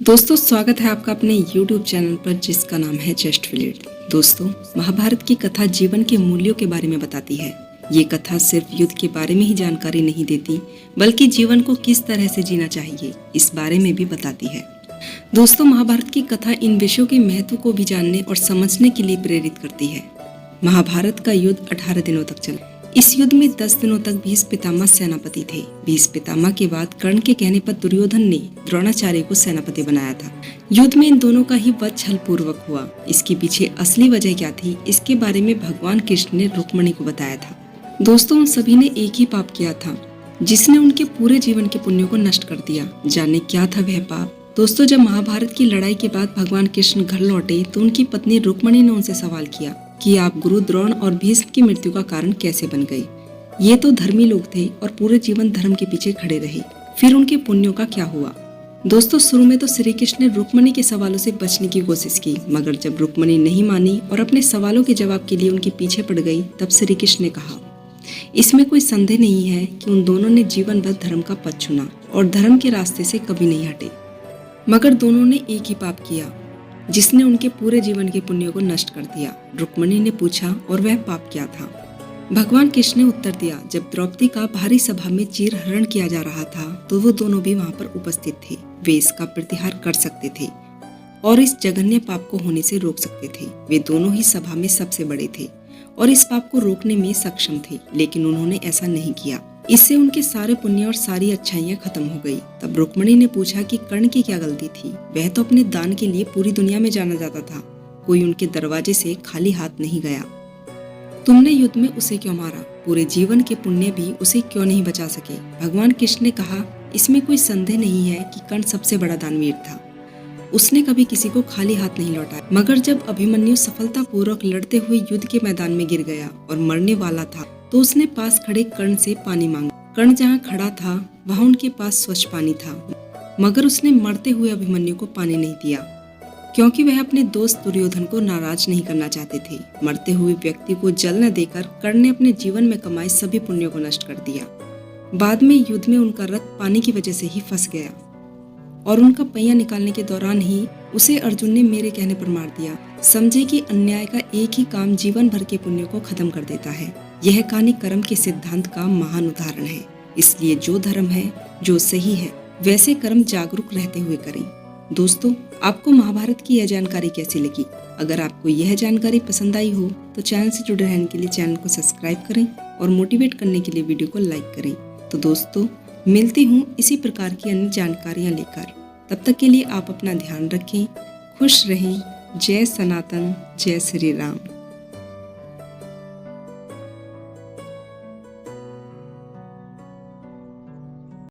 दोस्तों स्वागत है आपका अपने YouTube चैनल पर जिसका नाम है जस्ट फिलिट। दोस्तों महाभारत की कथा जीवन के मूल्यों के बारे में बताती है। ये कथा सिर्फ युद्ध के बारे में ही जानकारी नहीं देती बल्कि जीवन को किस तरह से जीना चाहिए इस बारे में भी बताती है। दोस्तों महाभारत की कथा इन विषयों के महत्व को भी जानने और समझने के लिए प्रेरित करती है। महाभारत का युद्ध 18 दिनों तक चला। इस युद्ध में 10 दिनों तक भीष्म पितामह सेनापति थे। भीष्म पितामह के बाद कर्ण के कहने पर दुर्योधन ने द्रोणाचार्य को सेनापति बनाया था। युद्ध में इन दोनों का ही वध छल पूर्वक हुआ। इसके पीछे असली वजह क्या थी, इसके बारे में भगवान कृष्ण ने रुक्मिणी को बताया था। दोस्तों उन सभी ने एक ही पाप किया था जिसने उनके पूरे जीवन के पुण्यों को नष्ट कर दिया। जाने क्या था वह पाप। दोस्तों जब महाभारत की लड़ाई के बाद भगवान कृष्ण घर लौटे तो उनकी पत्नी रुक्मिणी ने उनसे सवाल किया कि आप गुरु द्रोण और भीष्म की मृत्यु का कारण कैसे बन गए। ये तो धर्मी लोग थे और पूरे जीवन धर्म के पीछे खड़े रहे, फिर उनके पुण्यों का क्या हुआ। दोस्तों शुरू में तो श्री कृष्ण ने रुक्मिणी के सवालों से बचने की कोशिश की, मगर जब रुक्मिणी नहीं मानी और अपने सवालों के जवाब के लिए उनके पीछे पड़ गई तब श्री कृष्ण ने कहा, इसमें कोई संदेह नहीं है कि उन दोनों ने जीवन भर धर्म का पथ चुना और धर्म के रास्ते से कभी नहीं हटे, मगर दोनों ने एक ही पाप किया जिसने उनके पूरे जीवन के पुण्यों को नष्ट कर दिया। रुक्मिणी ने पूछा और वह पाप क्या था। भगवान कृष्ण ने उत्तर दिया, जब द्रौपदी का भारी सभा में चीर हरण किया जा रहा था तो वो दोनों भी वहां पर उपस्थित थे। वे इसका प्रतिहार कर सकते थे और इस जघन्य पाप को होने से रोक सकते थे। वे दोनों ही सभा में सबसे बड़े थे और इस पाप को रोकने में सक्षम थे, लेकिन उन्होंने ऐसा नहीं किया। इससे उनके सारे पुण्य और सारी अच्छाइयां खत्म हो गई। तब रुक्मिणी ने पूछा कि कर्ण की क्या गलती थी। वह तो अपने दान के लिए पूरी दुनिया में जाना जाता था, कोई उनके दरवाजे से खाली हाथ नहीं गया। तुमने युद्ध में उसे क्यों मारा, पूरे जीवन के पुण्य भी उसे क्यों नहीं बचा सके। भगवान कृष्ण ने कहा, इसमें कोई संदेह नहीं है कि कर्ण सबसे बड़ा दानवीर था। उसने कभी किसी को खाली हाथ नहीं लौटाया, मगर जब अभिमन्यु सफलतापूर्वक लड़ते हुए युद्ध के मैदान में गिर गया और मरने वाला था तो उसने पास खड़े कर्ण से पानी मांगा। कर्ण जहाँ खड़ा था वहाँ उनके पास स्वच्छ पानी था, मगर उसने मरते हुए अभिमन्यु को पानी नहीं दिया क्योंकि वह अपने दोस्त दुर्योधन को नाराज नहीं करना चाहते थे। मरते हुए व्यक्ति को जल न देकर कर्ण ने अपने जीवन में कमाए सभी पुण्यों को नष्ट कर दिया। बाद में युद्ध में उनका रथ पानी की वजह से ही फंस गया और उनका पहिया निकालने के दौरान ही उसे अर्जुन ने मेरे कहने पर मार दिया। समझे कि अन्याय का एक ही काम जीवन भर के पुण्यों को खत्म कर देता है। यह कहानी कर्म के सिद्धांत का महान उदाहरण है। इसलिए जो धर्म है, जो सही है, वैसे कर्म जागरूक रहते हुए करें। दोस्तों आपको महाभारत की यह जानकारी कैसी लगी? अगर आपको यह जानकारी पसंद आई हो तो चैनल से जुड़े रहने के लिए चैनल को सब्सक्राइब करें और मोटिवेट करने के लिए वीडियो को लाइक करें। तो दोस्तों मिलती हूँ इसी प्रकार की अन्य जानकारियाँ लेकर। तब तक के लिए आप अपना ध्यान रखें, खुश रहें। जय सनातन, जय श्री राम।